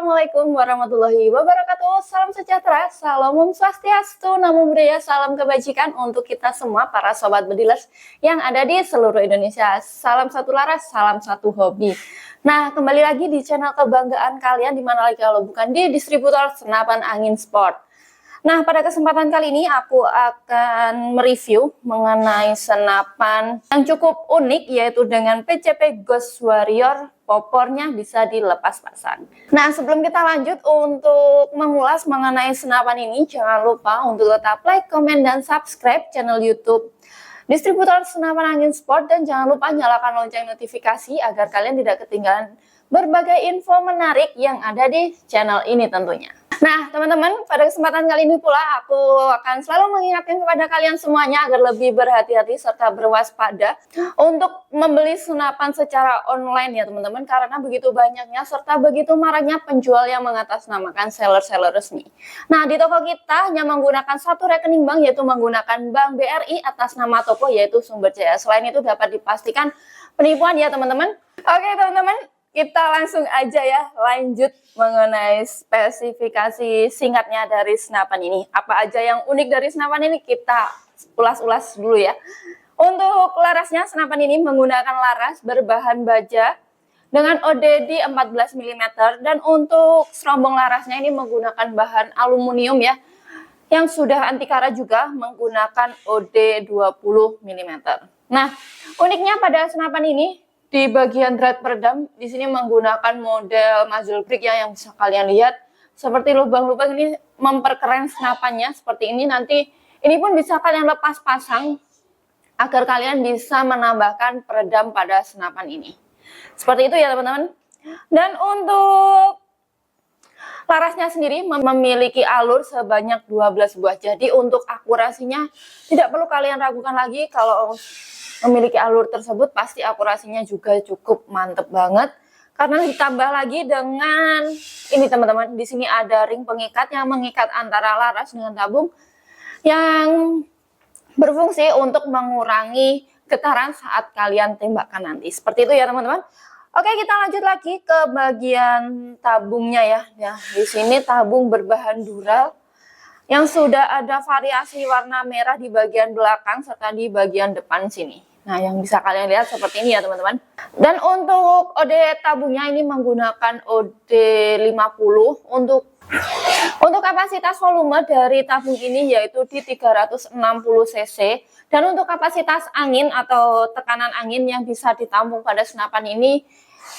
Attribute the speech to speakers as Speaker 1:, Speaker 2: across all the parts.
Speaker 1: Assalamualaikum warahmatullahi wabarakatuh. Salam sejahtera, salam Om Swastiastu, Namo Buddhaya, salam kebajikan untuk kita semua para sobat bedilers yang ada di seluruh Indonesia. Salam satu laras, salam satu hobi. Nah, kembali lagi di channel kebanggaan kalian, di mana lagi kalau bukan di distributor senapan angin sport. Nah, pada kesempatan kali ini aku akan mereview mengenai senapan yang cukup unik, yaitu dengan PCP Ghost Warrior, popornya bisa dilepas pasang. Nah, sebelum kita lanjut untuk mengulas mengenai senapan ini, jangan lupa untuk tetap like, komen, dan subscribe channel YouTube Distributor Senapan Angin Sport, dan jangan lupa nyalakan lonceng notifikasi agar kalian tidak ketinggalan berbagai info menarik yang ada di channel ini tentunya. Nah, teman-teman, pada kesempatan kali ini pula aku akan selalu mengingatkan kepada kalian semuanya agar lebih berhati-hati serta berwaspada untuk membeli senapan secara online ya teman-teman, karena begitu banyaknya serta begitu maraknya penjual yang mengatasnamakan seller-seller resmi. Nah, di toko kita hanya menggunakan satu rekening bank, yaitu menggunakan Bank BRI atas nama toko yaitu Sumber Jaya. Selain itu dapat dipastikan penipuan ya teman-teman. Oke teman-teman, kita langsung aja ya lanjut mengenai spesifikasi singkatnya dari senapan ini. Apa aja yang unik dari senapan ini kita ulas-ulas dulu ya. Untuk larasnya, senapan ini menggunakan laras berbahan baja dengan ODD 14 mm, dan untuk serombong larasnya ini menggunakan bahan aluminium ya, yang sudah anti karat juga, menggunakan OD 20 mm. Nah, uniknya pada senapan ini, di bagian drat peredam di sini menggunakan model muzzle brake ya, yang bisa kalian lihat seperti lubang-lubang ini memperkeren senapannya seperti ini. Nanti ini pun bisa kalian lepas pasang agar kalian bisa menambahkan peredam pada senapan ini. Seperti itu ya teman-teman. Dan untuk larasnya sendiri memiliki alur sebanyak 12 buah. Jadi untuk akurasinya tidak perlu kalian ragukan lagi, kalau memiliki alur tersebut pasti akurasinya juga cukup mantep banget. Karena ditambah lagi dengan ini teman-teman, di sini ada ring pengikat yang mengikat antara laras dengan tabung yang berfungsi untuk mengurangi getaran saat kalian tembakkan nanti. Seperti itu ya teman-teman. Oke, kita lanjut lagi ke bagian tabungnya ya. Nah, di sini tabung berbahan dural yang sudah ada variasi warna merah di bagian belakang serta di bagian depan sini. Nah, yang bisa kalian lihat seperti ini ya teman-teman. Dan untuk OD tabungnya ini menggunakan OD 50. Untuk kapasitas volume dari tabung ini yaitu di 360 cc. Dan untuk kapasitas angin atau tekanan angin yang bisa ditampung pada senapan ini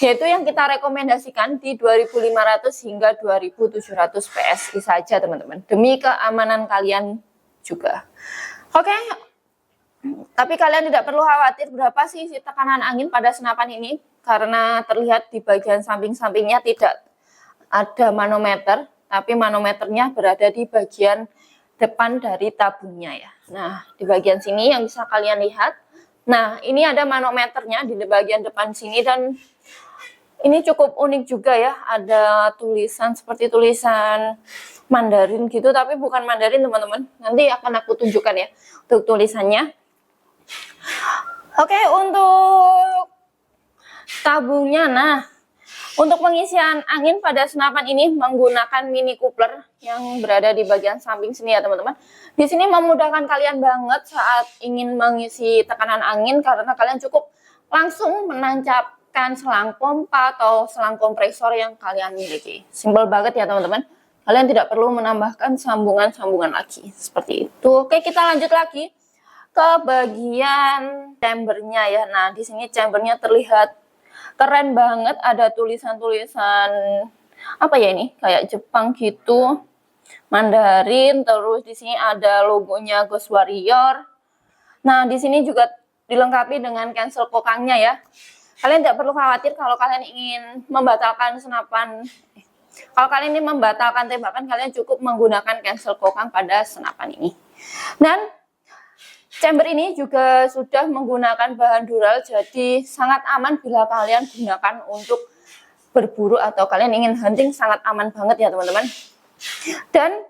Speaker 1: yaitu yang kita rekomendasikan di 2500 hingga 2700 PSI saja teman-teman, demi keamanan kalian juga. Oke, tapi kalian tidak perlu khawatir berapa sih isi tekanan angin pada senapan ini, karena terlihat di bagian samping-sampingnya tidak ada manometer, tapi manometernya berada di bagian depan dari tabungnya ya. Nah, di bagian sini yang bisa kalian lihat, nah ini ada manometernya di bagian depan sini, dan ini cukup unik juga ya, ada tulisan seperti tulisan Mandarin gitu, tapi bukan Mandarin teman-teman. Nanti akan aku tunjukkan ya untuk tulisannya. Oke, untuk tabungnya, nah untuk pengisian angin pada senapan ini menggunakan mini coupler yang berada di bagian samping sini ya teman-teman. Di sini memudahkan kalian banget saat ingin mengisi tekanan angin, karena kalian cukup langsung menancapkan selang pompa atau selang kompresor yang kalian miliki. Simpel banget ya teman-teman. Kalian tidak perlu menambahkan sambungan-sambungan lagi. Seperti itu. Oke, kita lanjut lagi ke bagian chambernya ya. Nah, di sini chambernya terlihat keren banget, ada tulisan-tulisan apa ya ini, kayak Jepang gitu, Mandarin, terus di sini ada logonya Ghost Warrior. Nah, di sini juga dilengkapi dengan cancel kokangnya ya. Kalian tidak perlu khawatir kalau kalian ingin membatalkan senapan. Kalau kalian ingin membatalkan tembakan, kalian cukup menggunakan cancel kokang pada senapan ini. Dan chamber ini juga sudah menggunakan bahan dural, jadi sangat aman bila kalian gunakan untuk berburu atau kalian ingin hunting, sangat aman banget ya teman-teman. Dan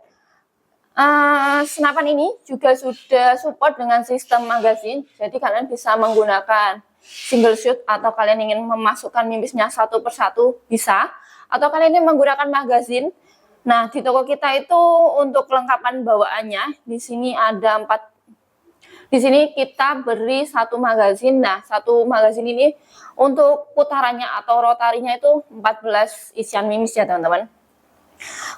Speaker 1: senapan ini juga sudah support dengan sistem magazine, jadi kalian bisa menggunakan single shoot atau kalian ingin memasukkan mimisnya satu persatu bisa, atau kalian ini menggunakan magazin. Nah, di toko kita itu untuk kelengkapan bawaannya, di sini ada 4. Di sini kita beri 1 magazin. Nah, 1 magazin ini untuk putarannya atau rotarinya itu 14 isian mimis ya, teman-teman.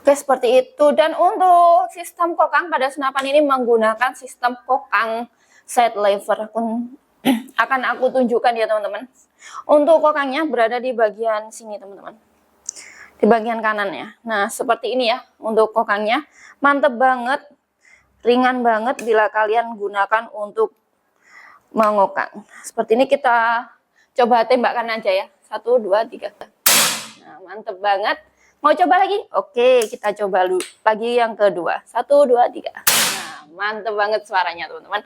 Speaker 1: Oke, seperti itu. Dan untuk sistem kokang pada senapan ini menggunakan sistem kokang side lever. Akan aku tunjukkan ya, teman-teman. Untuk kokangnya berada di bagian sini, teman-teman. Di bagian kanannya. Nah, seperti ini ya untuk kokangnya. Mantep banget. Ringan banget bila kalian gunakan untuk mengokang. Seperti ini kita coba tembakkan aja ya. 1, 2, 3. Nah, mantep banget. Mau coba lagi? Oke, kita coba lagi yang kedua. 1, 2, 3. Nah, mantep banget suaranya, teman-teman.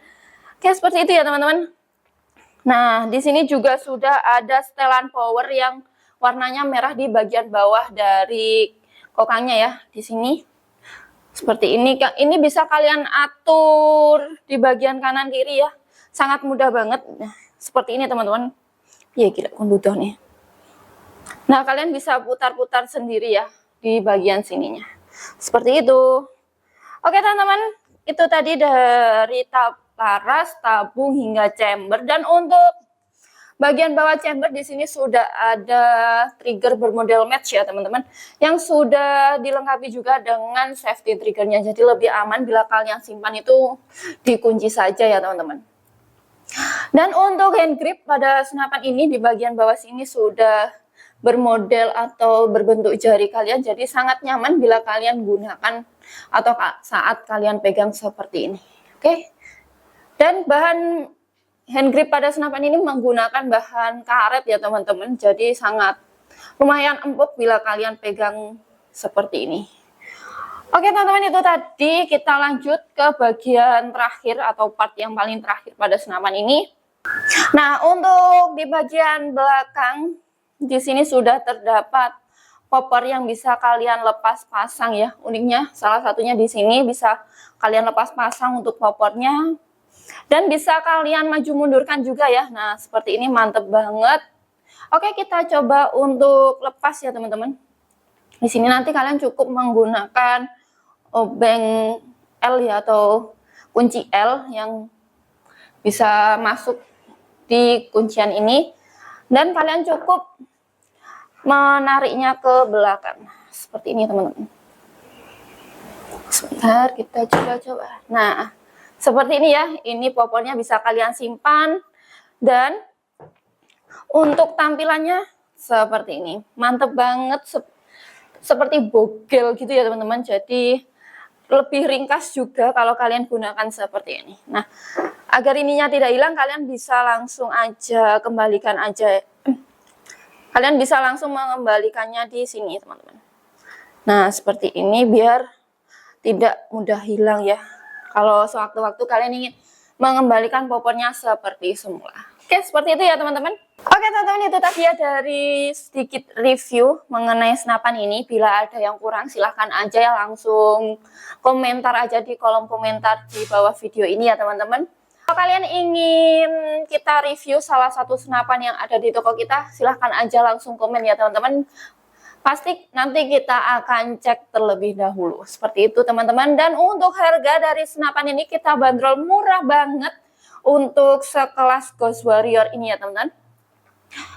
Speaker 1: Oke, seperti itu ya, teman-teman. Nah, di sini juga sudah ada setelan power yang warnanya merah di bagian bawah dari kokangnya ya. Di sini seperti ini bisa kalian atur di bagian kanan kiri ya. Sangat mudah banget. Nah, seperti ini teman-teman. Ya gila kondutor nih. Nah, kalian bisa putar-putar sendiri ya di bagian sininya. Seperti itu. Oke teman-teman, itu tadi dari laras, tabung hingga chamber. Dan untuk bagian bawah chamber di sini sudah ada trigger bermodel match ya teman-teman, yang sudah dilengkapi juga dengan safety triggernya, jadi lebih aman bila kalian simpan itu dikunci saja ya teman-teman. Dan untuk hand grip pada senapan ini di bagian bawah sini sudah bermodel atau berbentuk jari kalian, jadi sangat nyaman bila kalian gunakan atau saat kalian pegang seperti ini. Oke. Dan bahan hand grip pada senapan ini menggunakan bahan karet ya teman-teman, jadi sangat lumayan empuk bila kalian pegang seperti ini. Oke teman-teman, itu tadi. Kita lanjut ke bagian terakhir atau part yang paling terakhir pada senapan ini. Nah, untuk di bagian belakang di sini sudah terdapat popper yang bisa kalian lepas pasang ya. Uniknya salah satunya di sini bisa kalian lepas pasang untuk poppernya. Dan bisa kalian maju mundurkan juga ya. Nah, seperti ini mantep banget. Oke, kita coba untuk lepas ya, teman-teman. Di sini nanti kalian cukup menggunakan obeng L ya, atau kunci L yang bisa masuk di kuncian ini. Dan kalian cukup menariknya ke belakang. Seperti ini, teman-teman. Sebentar, kita coba-coba. Nah, seperti ini ya, ini popcornya bisa kalian simpan. Dan untuk tampilannya seperti ini, mantep banget, seperti bogel gitu ya teman-teman. Jadi lebih ringkas juga kalau kalian gunakan seperti ini. Nah, agar ininya tidak hilang, kalian bisa langsung aja kembalikan aja. Kalian bisa langsung mengembalikannya di sini teman-teman. Nah, seperti ini biar tidak mudah hilang ya. Kalau sewaktu-waktu kalian ingin mengembalikan popcornya seperti semula. Oke, seperti itu ya teman-teman. Oke teman-teman, itu tadi ya dari sedikit review mengenai senapan ini. Bila ada yang kurang silahkan aja ya, langsung komentar aja di kolom komentar di bawah video ini ya teman-teman. Kalau kalian ingin kita review salah satu senapan yang ada di toko kita, silahkan aja langsung komen ya teman-teman. Pasti nanti kita akan cek terlebih dahulu. Seperti itu teman-teman. Dan untuk harga dari senapan ini kita bandrol murah banget untuk sekelas Ghost Warrior ini ya teman-teman.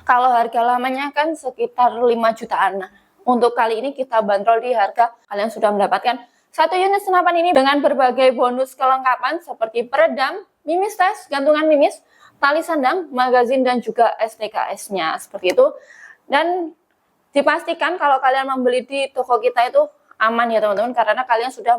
Speaker 1: Kalau harga lamanya kan sekitar 5 jutaan. Nah, untuk kali ini kita bandrol di harga kalian sudah mendapatkan satu unit senapan ini dengan berbagai bonus kelengkapan seperti peredam, mimis tes, gantungan mimis, tali sandang, magazin, dan juga STKS-nya. Seperti itu. Dan dipastikan kalau kalian membeli di toko kita itu aman ya teman-teman, karena kalian sudah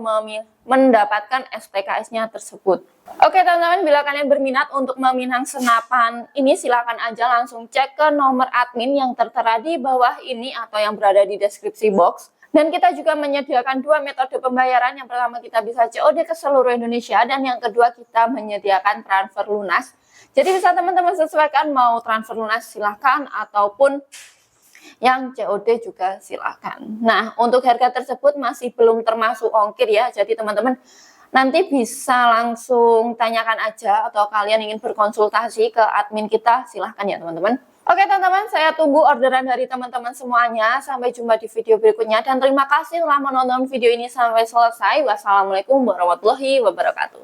Speaker 1: mendapatkan STKS-nya tersebut. Oke teman-teman, bila kalian berminat untuk meminang senapan ini, silakan aja langsung cek ke nomor admin yang tertera di bawah ini atau yang berada di deskripsi box. Dan kita juga menyediakan 2 metode pembayaran. Yang pertama kita bisa COD ke seluruh Indonesia, dan yang kedua kita menyediakan transfer lunas. Jadi bisa teman-teman sesuaikan, mau transfer lunas silahkan, ataupun yang COD juga silakan. Nah, untuk harga tersebut masih belum termasuk ongkir ya. Jadi teman-teman nanti bisa langsung tanyakan aja, atau kalian ingin berkonsultasi ke admin kita, silahkan ya teman-teman. Oke teman-teman, saya tunggu orderan dari teman-teman semuanya. Sampai jumpa di video berikutnya. Dan terima kasih telah menonton video ini sampai selesai. Wassalamualaikum warahmatullahi wabarakatuh.